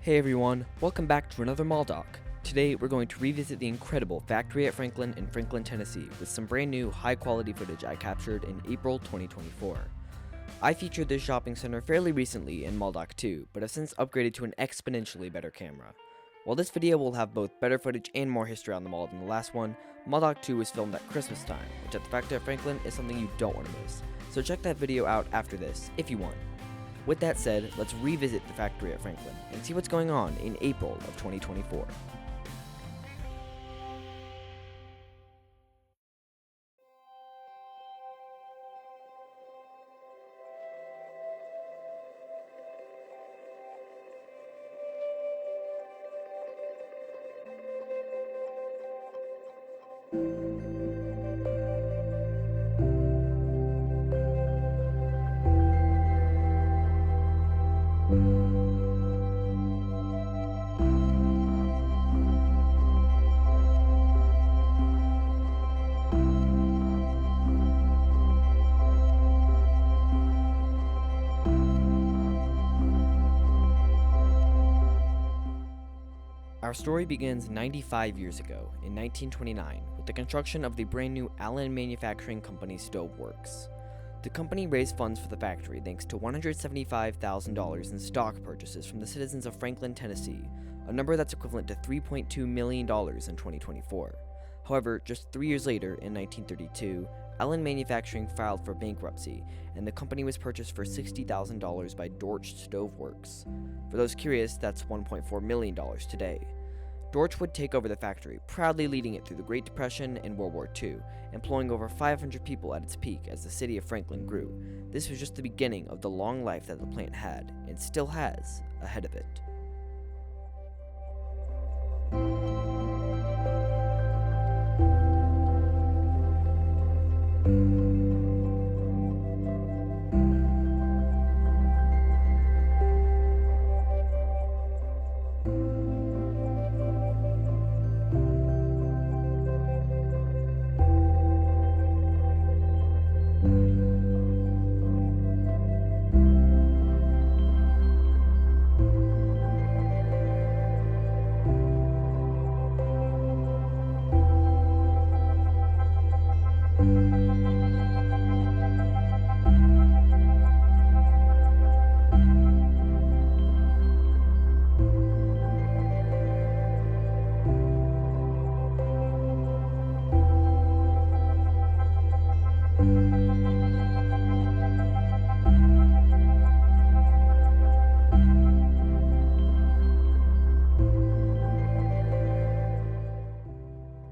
Hey everyone, welcome back to another MallDoc. Today we're going to revisit the incredible factory at Franklin in Franklin, Tennessee with some brand new high-quality footage I captured in April 2024. I featured this shopping center fairly recently in MallDoc 2, but have since upgraded to an exponentially better camera. While this video will have both better footage and more history on the mall than the last one, MallDoc 2 was filmed at Christmas time, which at the factory at Franklin is something you don't want to miss, so check that video out after this if you want. With that said, let's revisit the factory at Franklin and see what's going on in April of 2024. Our story begins 95 years ago, in 1929, with the construction of the brand new Allen Manufacturing Company Stove Works. The company raised funds for the factory thanks to $175,000 in stock purchases from the citizens of Franklin, Tennessee, a number that's equivalent to $3.2 million in 2024. However, just 3 years later, in 1932, Allen Manufacturing filed for bankruptcy, and the company was purchased for $60,000 by Dorch Stove Works. For those curious, that's $1.4 million today. Dorch would take over the factory, proudly leading it through the Great Depression and World War II, employing over 500 people at its peak as the city of Franklin grew. This was just the beginning of the long life that the plant had, and still has, ahead of it.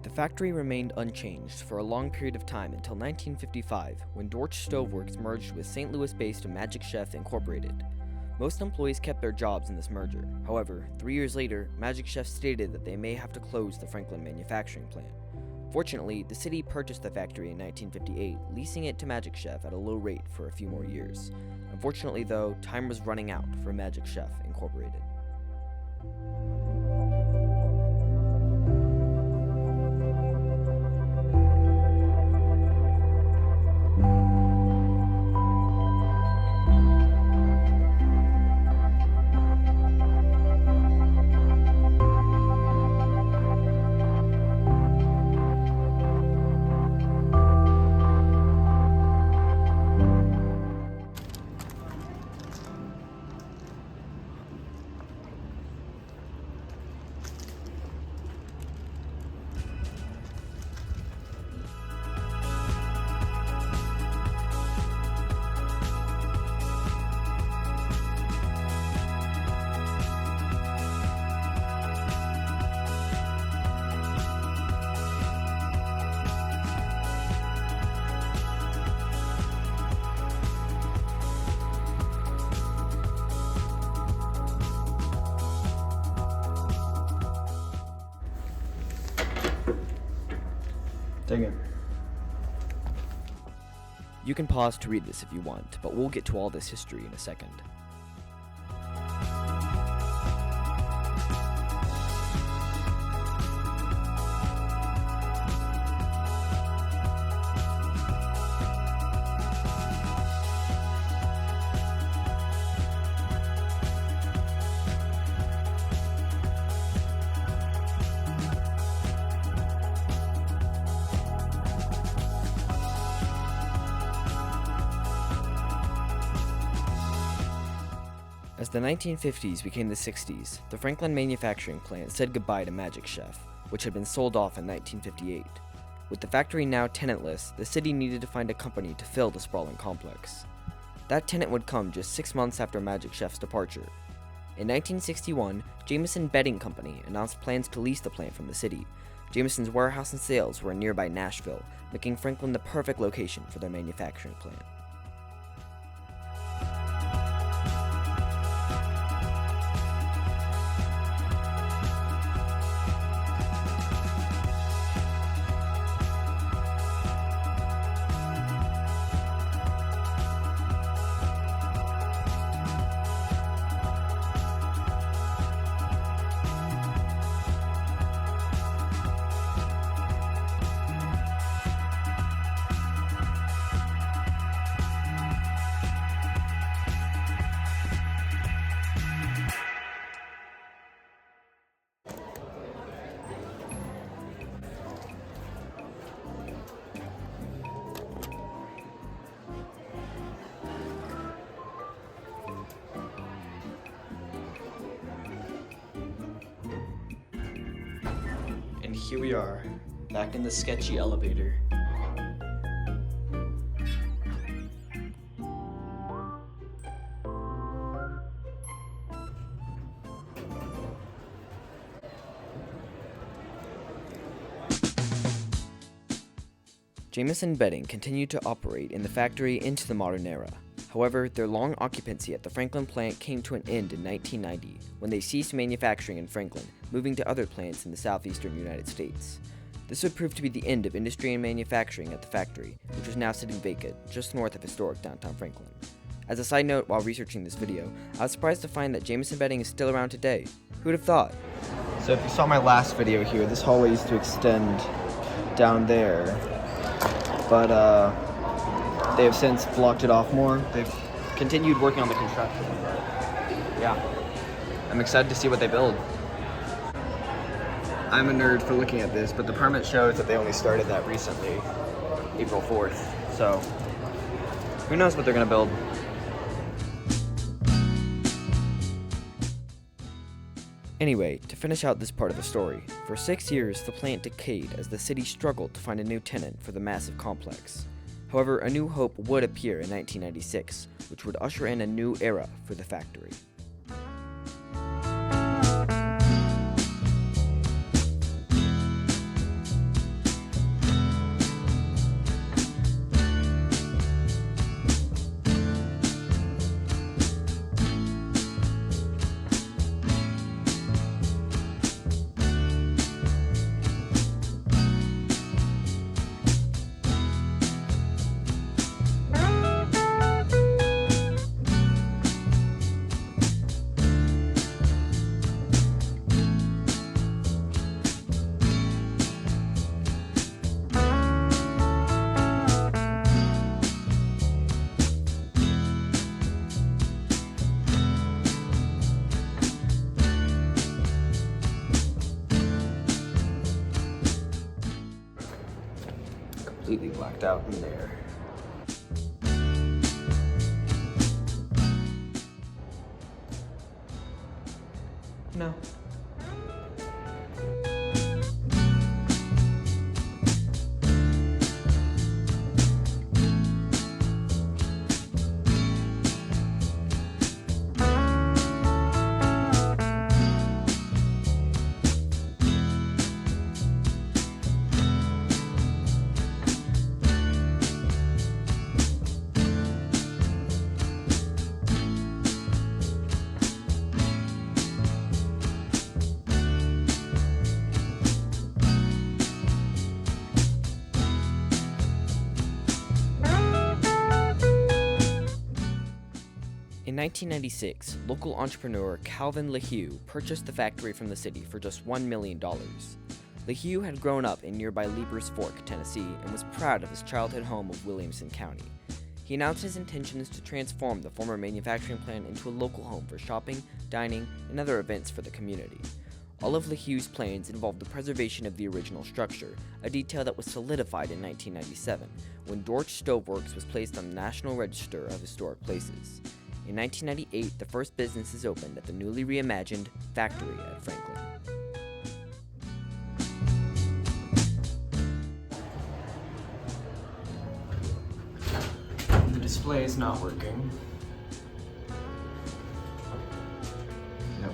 The factory remained unchanged for a long period of time until 1955, when Dorch Stove Works merged with St. Louis-based Magic Chef Incorporated. Most employees kept their jobs in this merger. However, 3 years later, Magic Chef stated that they may have to close the Franklin manufacturing plant. Fortunately, the city purchased the factory in 1958, leasing it to Magic Chef at a low rate for a few more years. Unfortunately, though, time was running out for Magic Chef Incorporated. Take it. You can pause to read this if you want, but we'll get to all this history in a second. As the 1950s became the 60s, the Franklin manufacturing plant said goodbye to Magic Chef, which had been sold off in 1958. With the factory now tenantless, the city needed to find a company to fill the sprawling complex. That tenant would come just 6 months after Magic Chef's departure. In 1961, Jameson Bedding Company announced plans to lease the plant from the city. Jameson's warehouse and sales were in nearby Nashville, making Franklin the perfect location for their manufacturing plant. And here we are, back in the sketchy elevator. Jameson Bedding continued to operate in the factory into the modern era. However, their long occupancy at the Franklin plant came to an end in 1990, when they ceased manufacturing in Franklin, moving to other plants in the southeastern United States. This would prove to be the end of industry and manufacturing at the factory, which was now sitting vacant, just north of historic downtown Franklin. As a side note, while researching this video, I was surprised to find that Jameson Bedding is still around today. Who would have thought? So if you saw my last video here, this hallway used to extend down there, but they have since blocked it off more. They've continued working on the construction, but yeah, I'm excited to see what they build. I'm a nerd for looking at this, but the permit shows that they only started that recently, April 4th, so who knows what they're gonna build. Anyway, to finish out this part of the story, for 6 years the plant decayed as the city struggled to find a new tenant for the massive complex. However, a new hope would appear in 1996, which would usher in a new era for the factory. Completely blacked out in there. No. In 1996, local entrepreneur Calvin LeHue purchased the factory from the city for just $1 million. LeHue had grown up in nearby Leapers Fork, Tennessee, and was proud of his childhood home of Williamson County. He announced his intentions to transform the former manufacturing plant into a local home for shopping, dining, and other events for the community. All of LeHue's plans involved the preservation of the original structure, a detail that was solidified in 1997, when Dorch Stoveworks was placed on the National Register of Historic Places. In 1998, the first businesses opened at the newly reimagined factory at Franklin. The display is not working. Nope.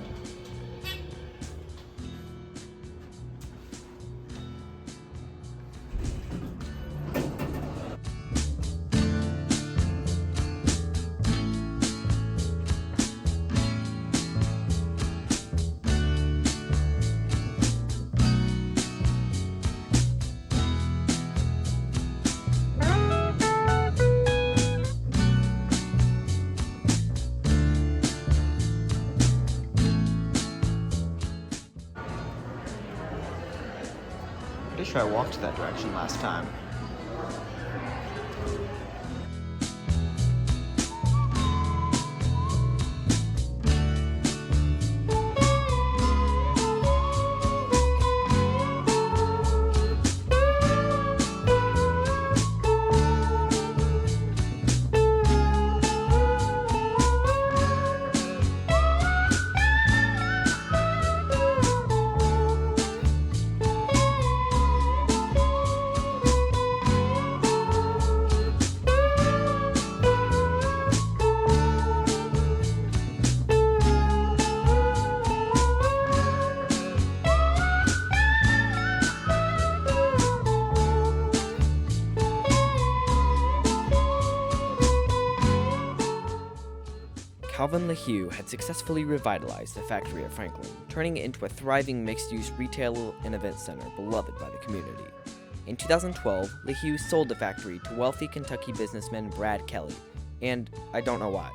Pretty sure I walked that direction last time. Calvin LeHue had successfully revitalized the factory at Franklin, turning it into a thriving mixed-use retail and event center beloved by the community. In 2012, LeHue sold the factory to wealthy Kentucky businessman Brad Kelly, and I don't know why.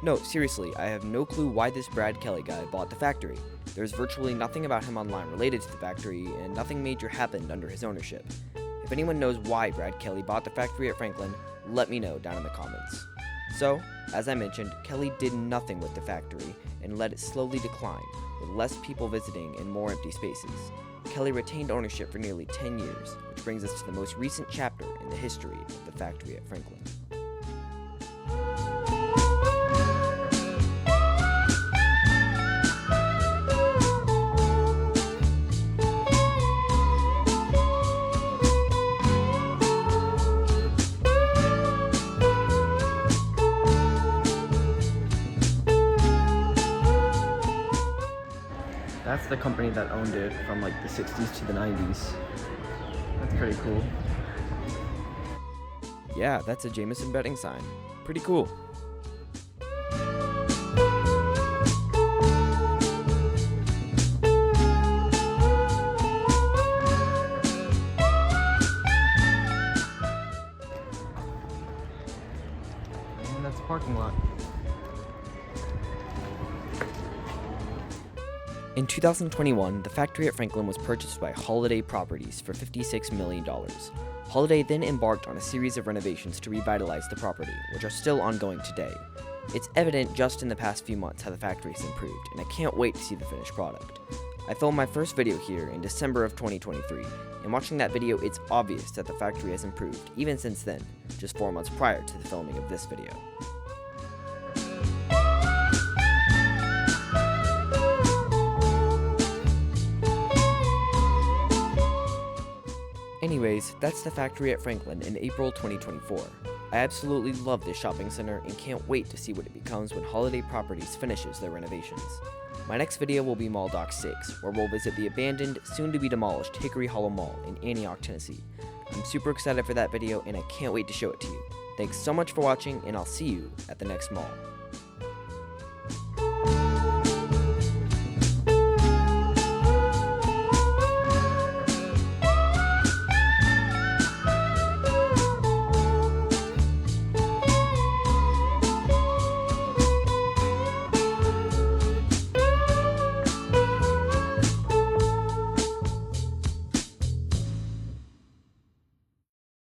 No, seriously, I have no clue why this Brad Kelly guy bought the factory. There's virtually nothing about him online related to the factory, and nothing major happened under his ownership. If anyone knows why Brad Kelly bought the factory at Franklin, let me know down in the comments. So, as I mentioned, Kelly did nothing with the factory and let it slowly decline, with less people visiting and more empty spaces. Kelly retained ownership for nearly 10 years, which brings us to the most recent chapter in the history of the factory at Franklin. That's the company that owned it from like the 60s to the 90s. That's pretty cool. Yeah, that's a Jameson betting sign. Pretty cool. And that's the parking lot. In 2021, the factory at Franklin was purchased by Holiday Properties for $56 million. Holiday then embarked on a series of renovations to revitalize the property, which are still ongoing today. It's evident just in the past few months how the factory has improved, and I can't wait to see the finished product. I filmed my first video here in December of 2023, and watching that video, it's obvious that the factory has improved even since then, just 4 months prior to the filming of this video. Anyways, that's the factory at Franklin in April 2024. I absolutely love this shopping center and can't wait to see what it becomes when Holiday Properties finishes their renovations. My next video will be MallDoc 6, where we'll visit the abandoned, soon-to-be-demolished Hickory Hollow Mall in Antioch, Tennessee. I'm super excited for that video and I can't wait to show it to you. Thanks so much for watching and I'll see you at the next mall.